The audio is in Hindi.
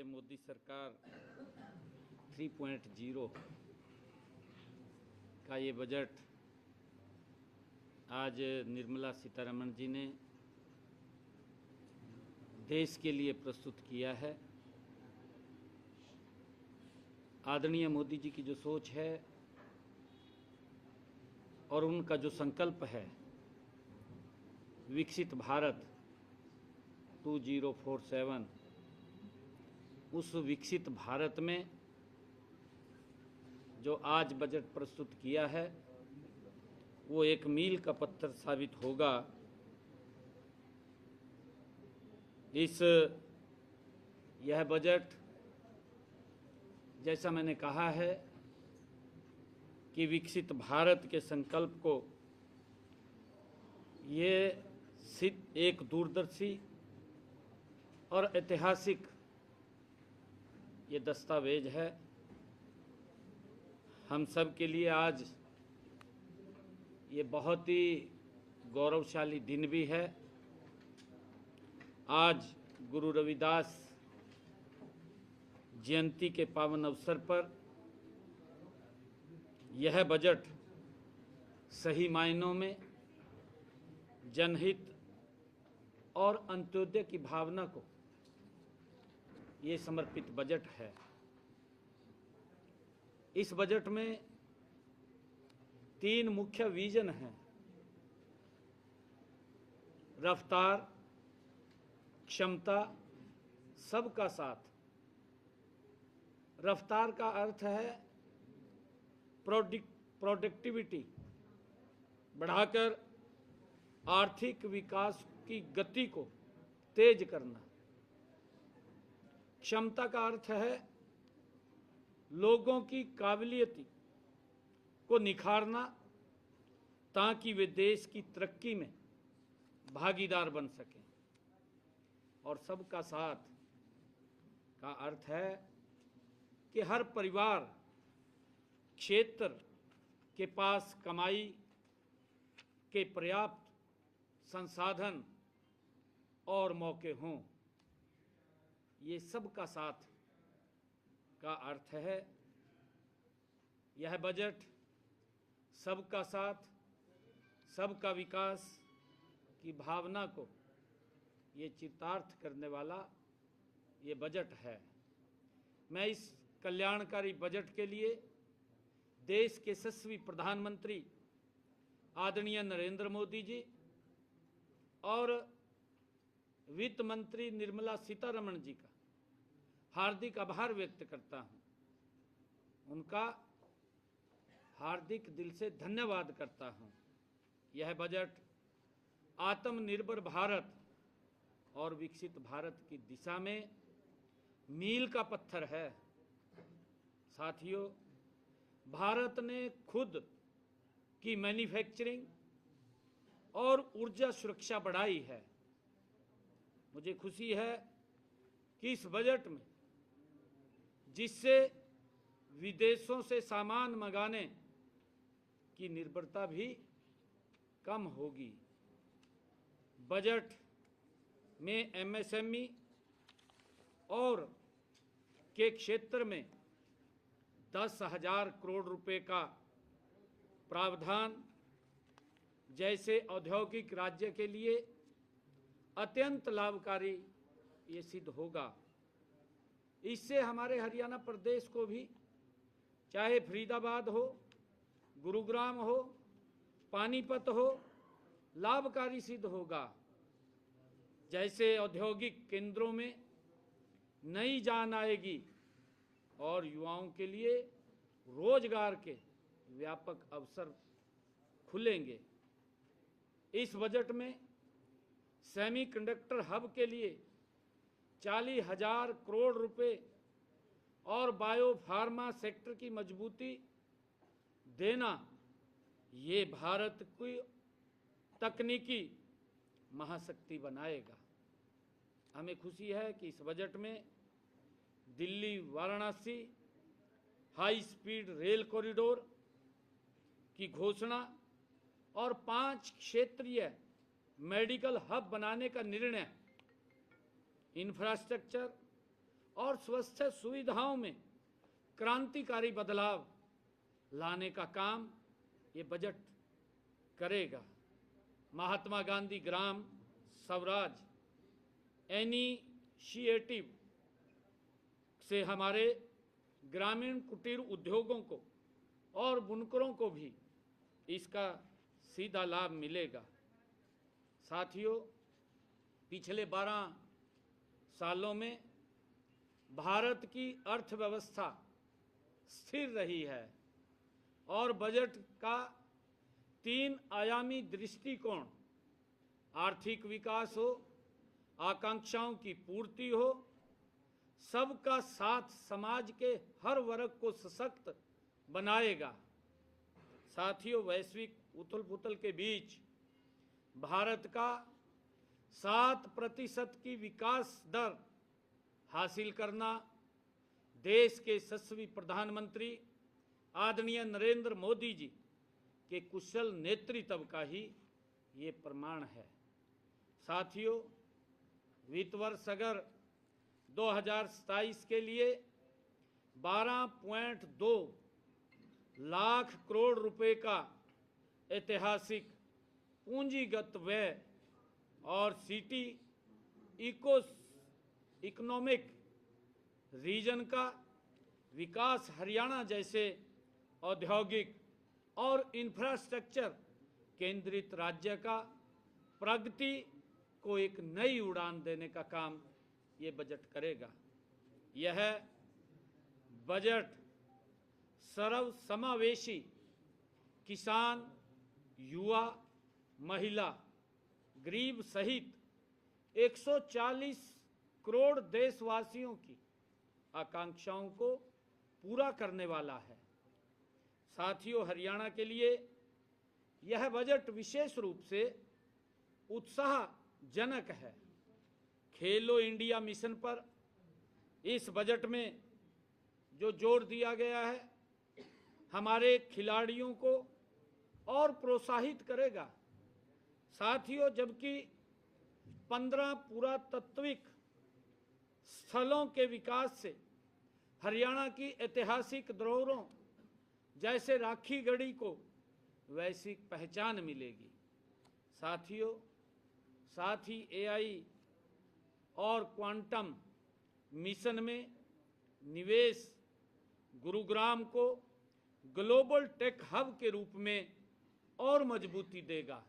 ये मोदी सरकार 3.0 का ये बजट आज निर्मला सीतारमण जी ने देश के लिए प्रस्तुत किया है। आदरणीय मोदी जी की जो सोच है और उनका जो संकल्प है विकसित भारत 2047, उस विकसित भारत में जो आज बजट प्रस्तुत किया है वो एक मील का पत्थर साबित होगा। यह बजट, जैसा मैंने कहा है कि विकसित भारत के संकल्प को ये एक दूरदर्शी और ऐतिहासिक ये दस्तावेज है। हम सब के लिए आज ये बहुत ही गौरवशाली दिन भी है। आज गुरु रविदास जयंती के पावन अवसर पर यह बजट सही मायनों में जनहित और अंत्योदय की भावना को ये समर्पित बजट है। इस बजट में 3 मुख्य विजन हैं: रफ्तार, क्षमता, सबका साथ। रफ्तार का अर्थ है प्रोडक्टिविटी बढ़ाकर आर्थिक विकास की गति को तेज करना। क्षमता का अर्थ है लोगों की काबिलियत को निखारना ताकि वे देश की तरक्की में भागीदार बन सकें। और सबका साथ का अर्थ है कि हर परिवार क्षेत्र के पास कमाई के पर्याप्त संसाधन और मौके हों। ये सबका साथ का अर्थ है। यह बजट सबका साथ, सबका विकास की भावना को ये चितार्थ करने वाला ये बजट है। मैं इस कल्याणकारी बजट के लिए देश के यशस्वी प्रधानमंत्री आदरणीय नरेंद्र मोदी जी और वित्त मंत्री निर्मला सीतारमण जी का हार्दिक आभार व्यक्त करता हूं। उनका हार्दिक दिल से धन्यवाद करता हूं। यह बजट आत्मनिर्भर भारत और विकसित भारत की दिशा में मील का पत्थर है। साथियों, भारत ने खुद की मैन्युफैक्चरिंग और ऊर्जा सुरक्षा बढ़ाई है। मुझे खुशी है कि इस बजट में जिससे विदेशों से सामान मंगाने की निर्भरता भी कम होगी। बजट में एमएसएमई और के क्षेत्र में 10,000 करोड़ रुपए का प्रावधान जैसे औद्योगिक राज्य के लिए अत्यंत लाभकारी ये सिद्ध होगा। इससे हमारे हरियाणा प्रदेश को भी, चाहे फरीदाबाद हो, गुरुग्राम हो, पानीपत हो, लाभकारी सिद्ध होगा। जैसे औद्योगिक केंद्रों में नई जान आएगी और युवाओं के लिए रोजगार के व्यापक अवसर खुलेंगे। इस बजट में सेमीकंडक्टर हब के लिए 40,000 करोड़ रुपए और बायो फार्मा सेक्टर की मजबूती देना ये भारत की तकनीकी महाशक्ति बनाएगा। हमें खुशी है कि इस बजट में Delhi Varanasi high speed rail corridor की घोषणा और 5 क्षेत्रीय मेडिकल हब बनाने का निर्णय इंफ्रास्ट्रक्चर और स्वास्थ्य सुविधाओं में क्रांतिकारी बदलाव लाने का काम ये बजट करेगा। महात्मा गांधी ग्राम स्वराज इनिशिएटिव से हमारे ग्रामीण कुटीर उद्योगों को और बुनकरों को भी इसका सीधा लाभ मिलेगा। साथियों, पिछले 12 सालों में भारत की अर्थव्यवस्था स्थिर रही है और बजट का 3 आयामी दृष्टिकोण, आर्थिक विकास हो, आकांक्षाओं की पूर्ति हो, सबका साथ समाज के हर वर्ग को सशक्त बनाएगा। साथियों, वैश्विक उथल पुथल के बीच भारत का 7% की विकास दर हासिल करना देश के यशस्वी प्रधानमंत्री आदरणीय नरेंद्र मोदी जी के कुशल नेतृत्व का ही ये प्रमाण है। साथियों, वित्त वर्ष अगर 2027 के लिए 12.2 लाख करोड़ रुपए का ऐतिहासिक पूंजीगत व्यय और सिटी इकोनॉमिक रीजन का विकास हरियाणा जैसे औद्योगिक और इंफ्रास्ट्रक्चर केंद्रित राज्य का प्रगति को एक नई उड़ान देने का काम ये बजट करेगा। यह बजट सर्वसमावेशी किसान, युवा, महिला, गरीब सहित 140 करोड़ देशवासियों की आकांक्षाओं को पूरा करने वाला है। साथियों, हरियाणा के लिए यह बजट विशेष रूप से उत्साहजनक है। खेलो इंडिया मिशन पर इस बजट में जो जोर दिया गया है, हमारे खिलाड़ियों को और प्रोत्साहित करेगा। साथियों, जबकि 15 पुरातात्विक स्थलों के विकास से हरियाणा की ऐतिहासिक धरोहरों जैसे राखी गढ़ी को वैश्विक पहचान मिलेगी। साथियों, साथ ही एआई और क्वांटम मिशन में निवेश गुरुग्राम को ग्लोबल टेक हब के रूप में और मजबूती देगा।